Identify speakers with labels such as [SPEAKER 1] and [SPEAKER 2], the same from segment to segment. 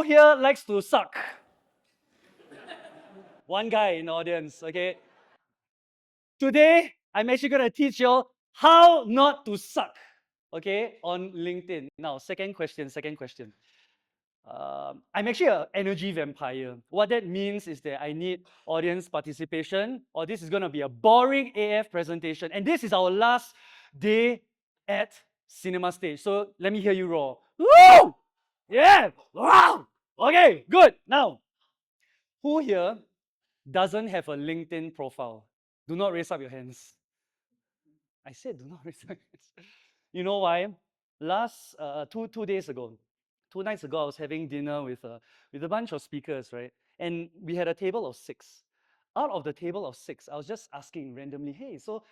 [SPEAKER 1] here likes to suck? One guy in the audience, okay? Today, I'm actually going to teach you all how not to suck, okay, on LinkedIn. Now, second question. I'm actually an energy vampire. What that means is that I need audience participation, or this is going to be a boring AF presentation. And this is our last day at cinema stage. So let me hear you roar. Woo! Yeah! Wow! Okay, good. Now, who here doesn't have a LinkedIn profile? Do not raise up your hands. I said do not raise up your hands. You know why? Last two days ago, 2 nights ago, I was having dinner with a bunch of speakers, right? And we had a table of 6. Out of the table of 6, I was just asking randomly, hey, so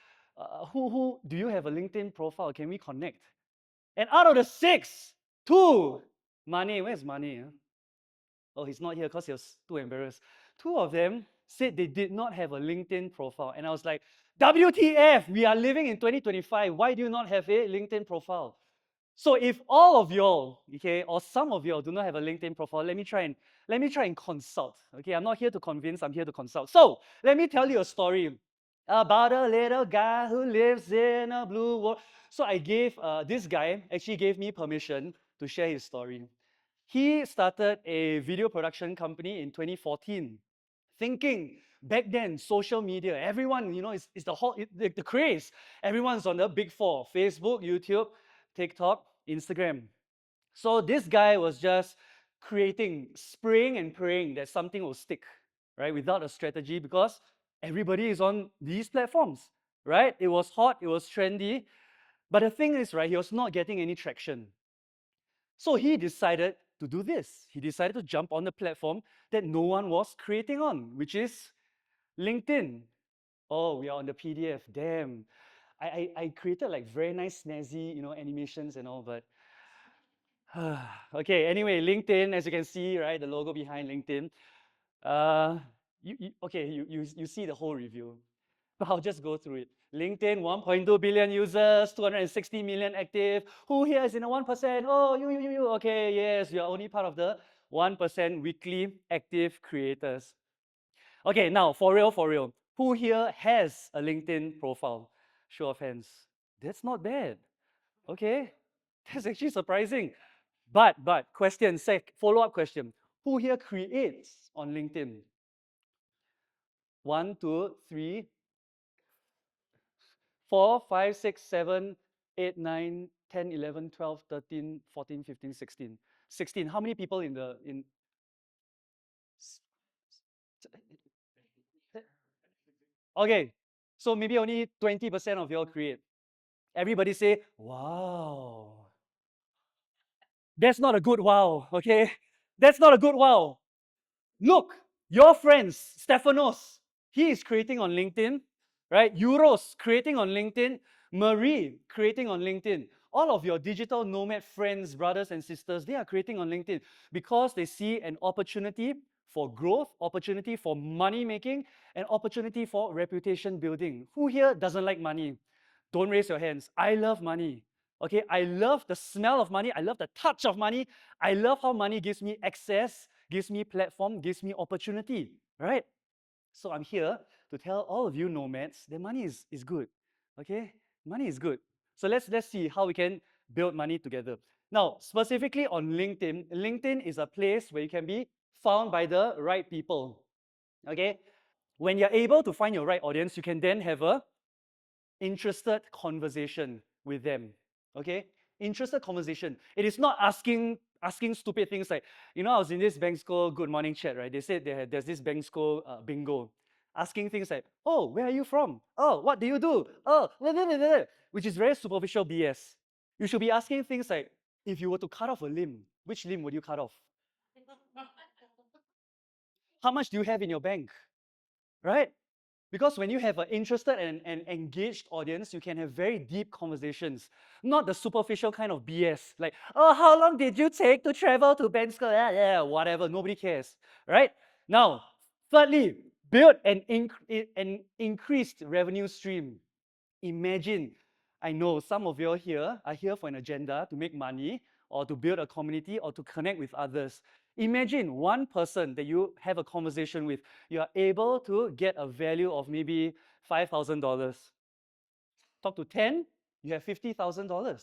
[SPEAKER 1] who do you have a LinkedIn profile? Can we connect? And out of the 6, 2, Mane, where's Mane? Huh? Oh, he's not here because he was too embarrassed. 2 of them said they did not have a LinkedIn profile. And I was like, WTF, we are living in 2025. Why do you not have a LinkedIn profile? So if all of y'all, okay, or some of y'all do not have a LinkedIn profile, let me try and consult. Okay, I'm not here to convince, I'm here to consult. So let me tell you a story about a little guy who lives in a blue world. So I gave this guy actually gave me permission to share his story. He started a video production company in 2014, thinking back then social media, everyone, is the whole the craze. Everyone's on the big four: Facebook, YouTube, TikTok, Instagram. So this guy was just creating, spraying and praying that something will stick, right? Without a strategy, because everybody is on these platforms, right? It was hot, it was trendy. But the thing is, right, he was not getting any traction. So he decided to do this. He decided to jump on the platform that no one was creating on, which is LinkedIn. Oh, we are on the PDF. Damn. I created like very nice, snazzy, animations and all, but okay, anyway, LinkedIn, as you can see, right, the logo behind LinkedIn. You see the whole review. But I'll just go through it. LinkedIn, 1.2 billion users, 260 million active. Who here is in the 1%? Oh, you. Okay, yes, you are only part of the 1% weekly active creators. Okay, now, for real. Who here has a LinkedIn profile? Show of hands. That's not bad. Okay, that's actually surprising. But follow-up question. Who here creates on LinkedIn? 1, 2, 3, 4, 5, 6, 7, 8, 9, 10, 11, 12, 13, 14, 15, 16. 16. How many people in Okay. So maybe only 20% of y'all create. Everybody say, wow. That's not a good wow, okay? That's not a good wow. Look, your friends, Stefanos, he is creating on LinkedIn, right? Euros creating on LinkedIn, Marie creating on LinkedIn. All of your digital nomad friends, brothers and sisters, they are creating on LinkedIn because they see an opportunity for growth, opportunity for money making, and opportunity for reputation building. Who here doesn't like money? Don't raise your hands. I love money. Okay, I love the smell of money. I love the touch of money. I love how money gives me access, gives me platform, gives me opportunity, right? So I'm here to tell all of you nomads that money is good, okay? Money is good. So let's see how we can build money together. Now, specifically on LinkedIn, LinkedIn is a place where you can be found by the right people, okay? When you're able to find your right audience, you can then have a interested conversation with them, okay? Interested conversation. It is not asking stupid things like, I was in this Bansko good morning chat, right? They said there's this Bansko bingo. Asking things like, oh, where are you from? Oh, what do you do? Oh, blah, blah, blah, blah, which is very superficial BS. You should be asking things like, if you were to cut off a limb, which limb would you cut off? How much do you have in your bank? Right? Because when you have an interested and engaged audience, you can have very deep conversations, not the superficial kind of BS, like, oh, how long did you take to travel to Bansko? Yeah, whatever, nobody cares, right? Now, thirdly, build an increased revenue stream. Imagine I know some of you here are here for an agenda to make money or to build a community or to connect with others. Imagine one person that you have a conversation with, you are able to get a value of maybe $5,000. Talk to 10, you have $50,000,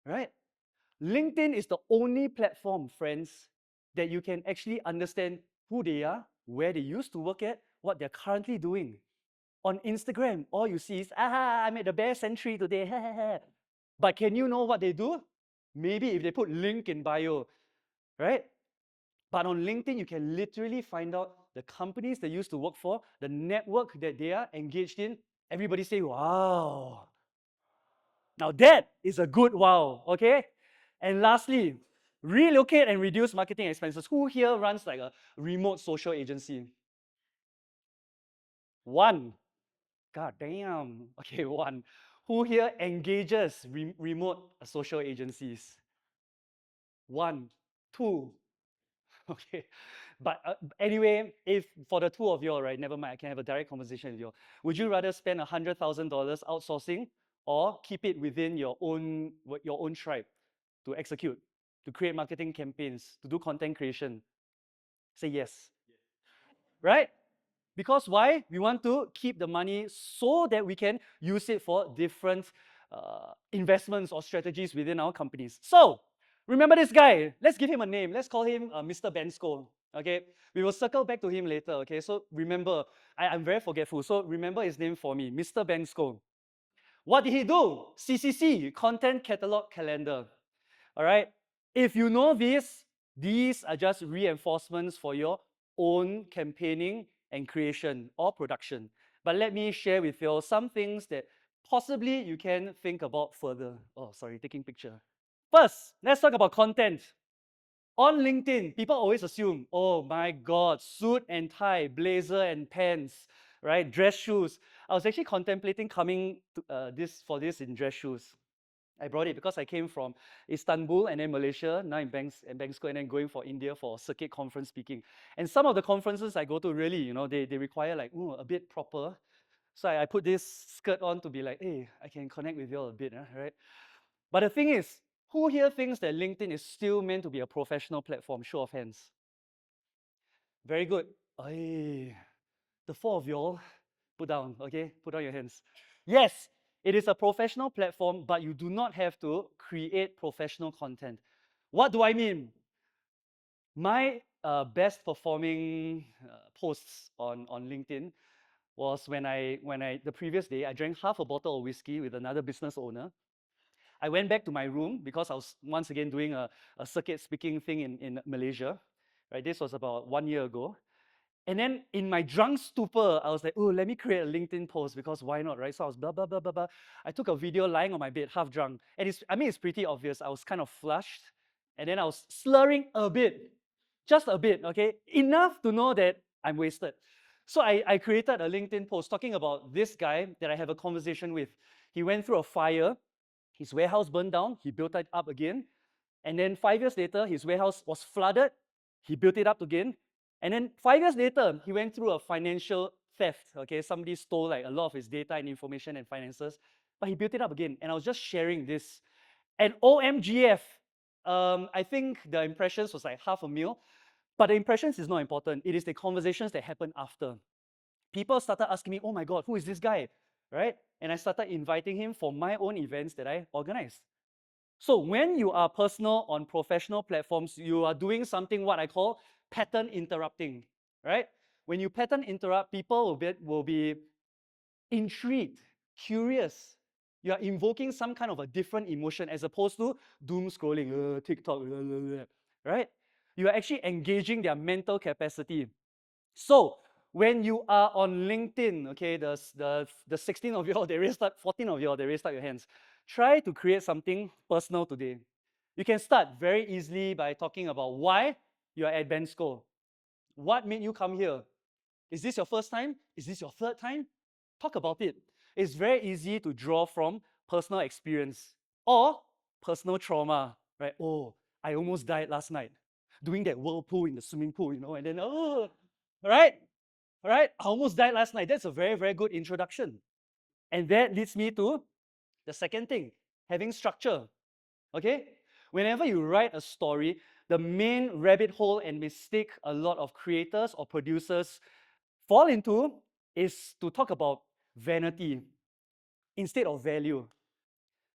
[SPEAKER 1] right? LinkedIn is the only platform, friends, that you can actually understand who they are, where they used to work at, what they're currently doing. On Instagram, all you see is, I made the best entry today. But can you know what they do? Maybe if they put link in bio, right? But on LinkedIn, you can literally find out the companies they used to work for, the network that they are engaged in. Everybody say, wow. Now that is a good wow, okay? And lastly, relocate and reduce marketing expenses. Who here runs like a remote social agency? One. God damn. Okay, one. Who here engages remote social agencies? One. Two. Okay. But anyway, if for the two of you, all right, never mind, I can have a direct conversation with you. Would you rather spend $100,000 outsourcing or keep it within your own tribe to execute, to create marketing campaigns, to do content creation? Say yes. Right? Because why? We want to keep the money so that we can use it for different investments or strategies within our companies. So, remember this guy. Let's give him a name. Let's call him Mr. Bansko. Okay? We will circle back to him later. Okay? So, remember, I'm very forgetful. So, remember his name for me, Mr. Bansko. What did he do? CCC, Content Catalog Calendar. All right? If you know this, these are just reinforcements for your own campaigning and creation or production. But let me share with you some things that possibly you can think about further. Oh, sorry, taking picture. First, let's talk about content. On LinkedIn, people always assume, oh my God, suit and tie, blazer and pants, right? Dress shoes. I was actually contemplating coming to, this in dress shoes. I brought it because I came from Istanbul and then Malaysia, now in Bansko, and then going for India for circuit conference speaking. And some of the conferences I go to really, they require like a bit proper. So I put this skirt on to be like, hey, I can connect with you all a bit, right? But the thing is, who here thinks that LinkedIn is still meant to be a professional platform? Show of hands. Very good. Ay, the four of you all, put down, okay? Put down your hands. Yes, it is a professional platform, but you do not have to create professional content. What do I mean? My best performing posts on LinkedIn was when the previous day, I drank half a bottle of whiskey with another business owner. I went back to my room because I was once again doing a circuit speaking thing in Malaysia. Right, this was about 1 year ago. And then in my drunk stupor, I was like, oh, let me create a LinkedIn post because why not, right? So I was blah, blah, blah, blah, blah. I took a video lying on my bed, half drunk. And it's pretty obvious. I was kind of flushed. And then I was slurring a bit, just a bit, okay? Enough to know that I'm wasted. So I created a LinkedIn post talking about this guy that I have a conversation with. He went through a fire. His warehouse burned down. He built it up again. And then 5 years later, his warehouse was flooded. He built it up again. And then 5 years later, he went through a financial theft. Okay, somebody stole like a lot of his data and information and finances, but he built it up again. And I was just sharing this. And OMGF, I think the impressions was like 500,000, but the impressions is not important. It is the conversations that happen after. People started asking me, oh my God, who is this guy, right? And I started inviting him for my own events that I organized. So when you are personal on professional platforms, you are doing something what I call pattern interrupting, right? When you pattern interrupt, people will be intrigued, curious. You are invoking some kind of a different emotion as opposed to doom scrolling, TikTok, right? You are actually engaging their mental capacity. So when you are on LinkedIn, okay, the 16 of you all, 14 of you all, they raised up your hands. Try to create something personal today. You can start very easily by talking about why you are at Bansko. What made you come here? Is this your first time? Is this your third time? Talk about it. It's very easy to draw from personal experience or personal trauma, right? Oh, I almost died last night doing that whirlpool in the swimming pool, and then, right? All right, I almost died last night. That's a very, very good introduction. And that leads me to The second thing, having structure. Okay? Whenever you write a story, the main rabbit hole and mistake a lot of creators or producers fall into is to talk about vanity instead of value.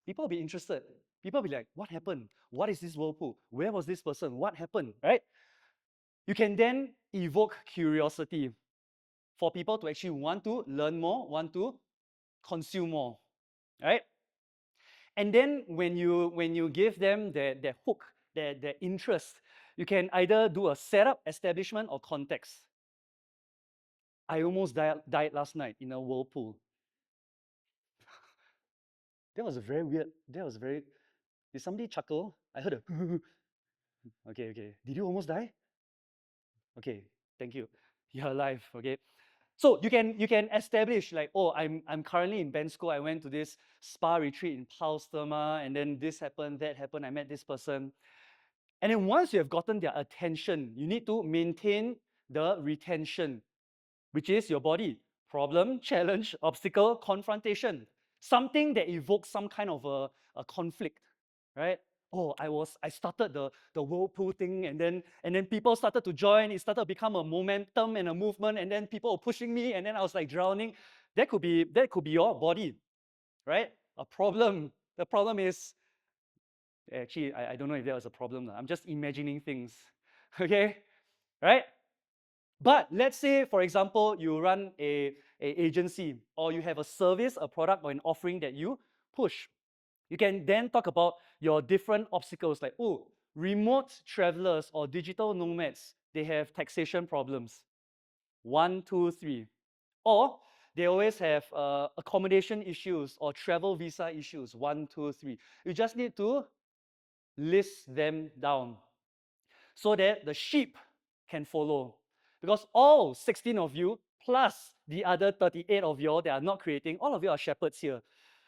[SPEAKER 1] People will be interested. People will be like, what happened? What is this whirlpool? Where was this person? What happened? Right? You can then evoke curiosity for people to actually want to learn more, want to consume more. Right? And then when you give them their hook, their interest, you can either do a setup, establishment, or context. I almost died last night in a whirlpool. That was a very weird. That was very. Did somebody chuckle? I heard a. Okay, okay. Did you almost die? Okay, thank you. You're alive. Okay. So you can establish like, oh, I'm currently in Bansko. I went to this spa retreat in Palsterma, and then this happened, that happened. I met this person. And then once you have gotten their attention, you need to maintain the retention, which is your body. Problem, challenge, obstacle, confrontation. Something that evokes some kind of a conflict, right? Oh, I started the whirlpool thing, and then people started to join. It started to become a momentum and a movement, and then people were pushing me, and then I was like drowning. That could be your body, right? A problem. The problem is actually, I don't know if that was a problem. I'm just imagining things. Okay? Right? But let's say, for example, you run a agency or you have a service, a product, or an offering that you push. You can then talk about your different obstacles like, oh, remote travelers or digital nomads, they have taxation problems. 1, 2, 3. Or they always have accommodation issues or travel visa issues. 1, 2, 3. You just need to list them down so that the sheep can follow. Because all 16 of you, plus the other 38 of you that are not creating, all of you are shepherds here.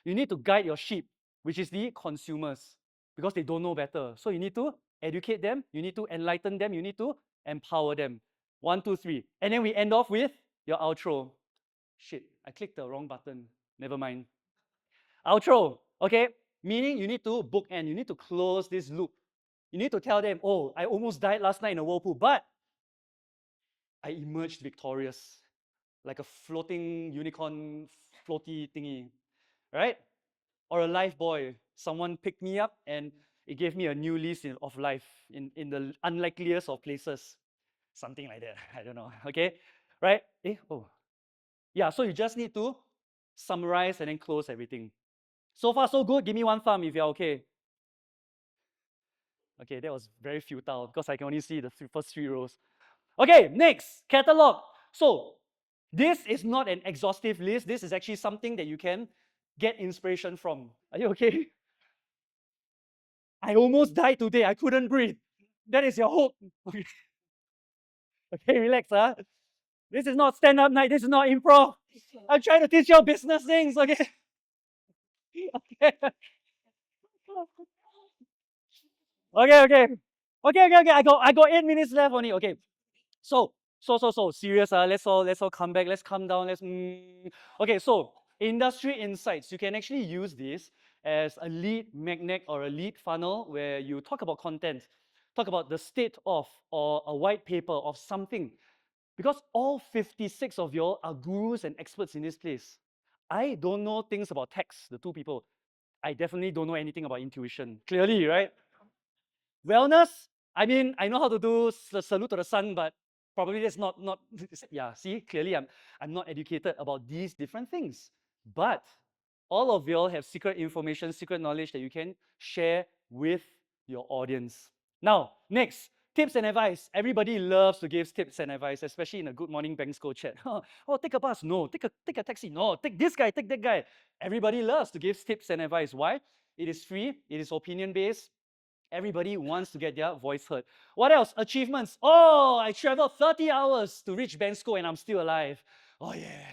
[SPEAKER 1] You need to guide your sheep, which is the consumers, because they don't know better. So you need to educate them, you need to enlighten them, you need to empower them. 1, 2, 3. And then we end off with your outro. Shit, I clicked the wrong button. Never mind. Outro, okay? Meaning you need to bookend, you need to close this loop. You need to tell them, oh, I almost died last night in a whirlpool, but I emerged victorious, like a floating unicorn floaty thingy, right? Or a life boy. Someone picked me up and it gave me a new lease of life in the unlikeliest of places. Something like that. I don't know. Okay? Right? Oh. Yeah, so you just need to summarize and then close everything. So far, so good. Give me one thumb if you're okay. Okay, that was very futile because I can only see the first 3 rows. Okay, next, catalog. So this is not an exhaustive list. This is actually something that you can get inspiration from. Are you okay? I almost died today. I couldn't breathe. That is your hope. Okay, okay, relax, huh? This is not stand-up night. This is not improv. I'm trying to teach you business things, okay? Okay. Okay, okay. Okay. I got 8 minutes left only. Okay. So serious. Let's all come back. Let's calm down. Okay. So industry insights. You can actually use this as a lead magnet or a lead funnel where you talk about content, talk about the state of or a white paper of something, because all 56 of you are gurus and experts in this place. I don't know things about tax. The 2 people. I definitely don't know anything about intuition. Clearly, right? Wellness, I mean, I know how to do salute to the sun, but probably that's not yeah, see, clearly I'm not educated about these different things. But all of y'all have secret information, secret knowledge that you can share with your audience. Now, next, tips and advice. Everybody loves to give tips and advice, especially in a Good Morning Bansko chat. Oh, take a bus. No, take a taxi. No, take this guy, take that guy. Everybody loves to give tips and advice. Why? It is free, it is opinion-based. Everybody wants to get their voice heard. What else? Achievements. Oh, I traveled 30 hours to reach Bansko and I'm still alive. Oh, yeah.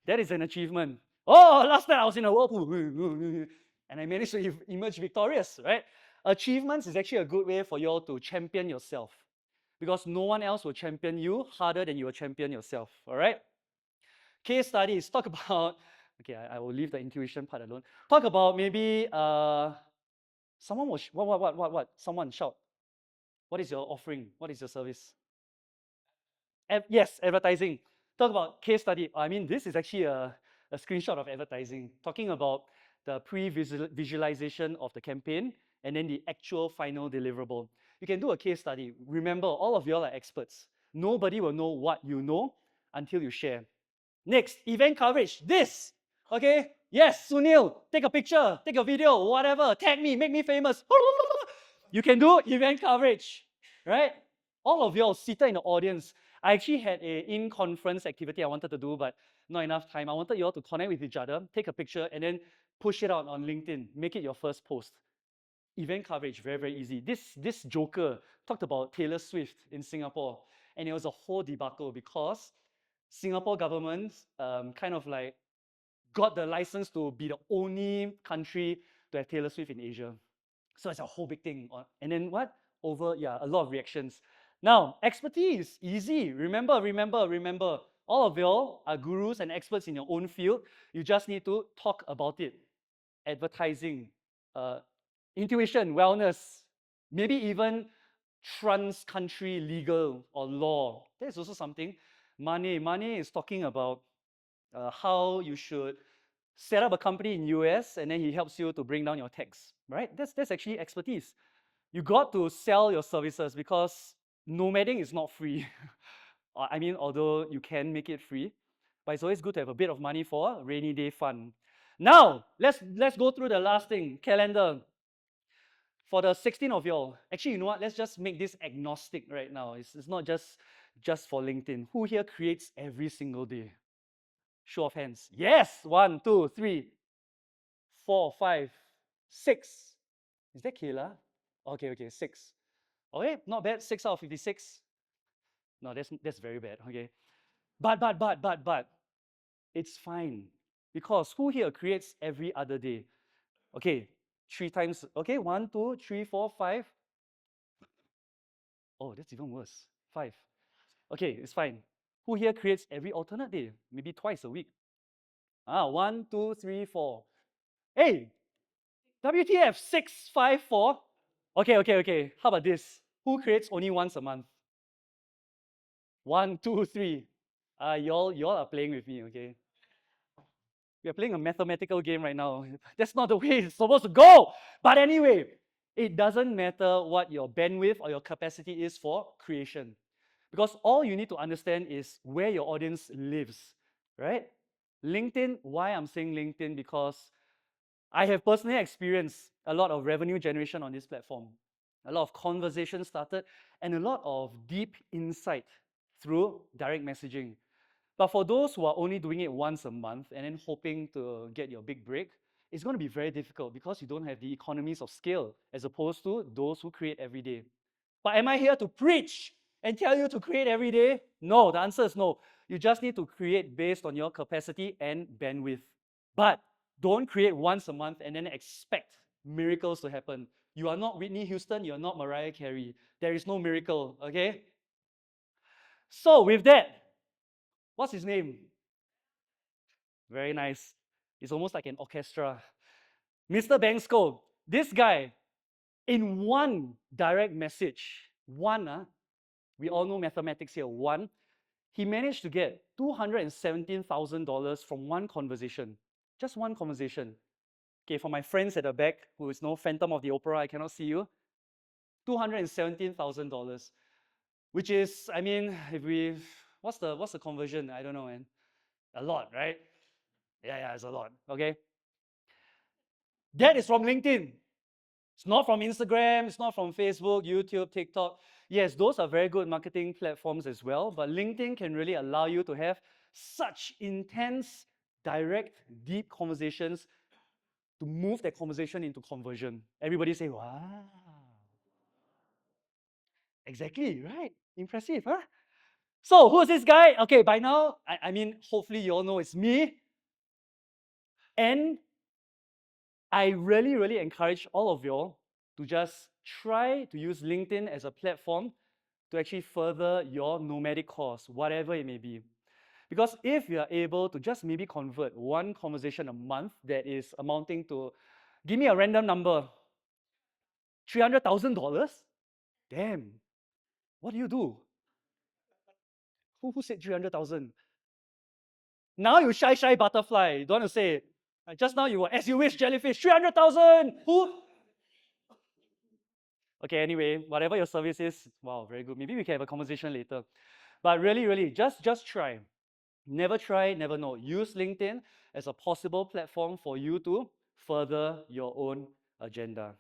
[SPEAKER 1] That is an achievement. Oh, last night I was in a whirlpool and I managed to emerge victorious, right? Achievements is actually a good way for you all to champion yourself because no one else will champion you harder than you will champion yourself, all right? Case studies. Talk about Okay, I will leave the intuition part alone. Talk about maybe someone was what? Someone shout. What is your offering? What is your service? Yes, advertising. Talk about case study. I mean, this is actually a screenshot of advertising, talking about the pre-visualization of the campaign and then the actual final deliverable. You can do a case study. Remember, all of you all are experts. Nobody will know what you know until you share. Next, event coverage. This, okay? Yes, Sunil, take a picture, take a video, whatever, tag me, make me famous. You can do event coverage, right? All of you all seated in the audience. I actually had a in-conference activity I wanted to do, but not enough time. I wanted you all to connect with each other, take a picture, and then push it out on LinkedIn. Make it your first post. Event coverage, very, very easy. This joker talked about Taylor Swift in Singapore, and it was a whole debacle because Singapore government kind of like got the license to be the only country to have Taylor Swift in Asia. So it's a whole big thing. And then what? A lot of reactions. Now, expertise, easy. Remember. All of y'all are gurus and experts in your own field. You just need to talk about it. Advertising, intuition, wellness, maybe even trans-country legal or law. There's also something. Money is talking about how you should set up a company in US and then he helps you to bring down your tax, right? That's actually expertise. You got to sell your services because nomading is not free. I mean, although you can make it free, but it's always good to have a bit of money for rainy day fun. Now, let's go through the last thing, calendar. For the 16 of y'all, actually, you know what? Let's just make this agnostic right now. It's not just for LinkedIn. Who here creates every single day? Show of hands. Yes, 1, 2, 3, 4, 5, 6. Is that Kayla? Okay, 6. Okay, not bad. 6 out of 56. No, that's very bad. Okay, but it's fine because who here creates every other day? Okay, 3 times. Okay, 1, 2, 3, 4, 5. Oh, that's even worse. 5. Okay, it's fine. Who here creates every alternate day? Maybe twice a week. 1, 2, 3, 4. Hey, WTF 654. Okay. How about this? Who creates only once a month? 1, 2, 3. Y'all are playing with me, okay? We are playing a mathematical game right now. That's not the way it's supposed to go. But anyway, it doesn't matter what your bandwidth or your capacity is for creation. Because all you need to understand is where your audience lives, right? LinkedIn, why I'm saying LinkedIn? Because I have personally experienced a lot of revenue generation on this platform. A lot of conversations started and a lot of deep insight through direct messaging. But for those who are only doing it once a month and then hoping to get your big break, it's going to be very difficult because you don't have the economies of scale as opposed to those who create every day. But am I here to preach and tell you to create every day? No, the answer is no. You just need to create based on your capacity and bandwidth. But don't create once a month and then expect miracles to happen. You are not Whitney Houston, you're not Mariah Carey. There is no miracle, okay? So with that, what's his name? Very nice. It's almost like an orchestra. Mr. Bansko, this guy, in one direct message, we all know mathematics here, he managed to get $217,000 from one conversation. Just one conversation. Okay, for my friends at the back, who is no Phantom of the Opera, I cannot see you. $217,000, which is, I mean, what's the conversion? I don't know, man. A lot, right? Yeah, it's a lot. Okay. That is from LinkedIn. It's not from Instagram, it's not from Facebook, YouTube, TikTok. Yes, those are very good marketing platforms as well, but LinkedIn can really allow you to have such intense, direct, deep conversations to move that conversation into conversion. Everybody say, wow. Exactly, right? Impressive, huh? So, who's this guy? Okay, by now, I mean, hopefully you all know it's me. And I really encourage all of y'all to just try to use LinkedIn as a platform to actually further your nomadic cause, whatever it may be. Because if you are able to just maybe convert one conversation a month that is amounting to, give me a random number, $300,000? Damn, what do you do? Who said 300,000? Now you shy butterfly. You don't want to say, just now you were as you wish jellyfish, 300,000. Who? Okay, anyway, whatever your service is, wow, very good. Maybe we can have a conversation later. But really, just try. Never try, never know. Use LinkedIn as a possible platform for you to further your own agenda.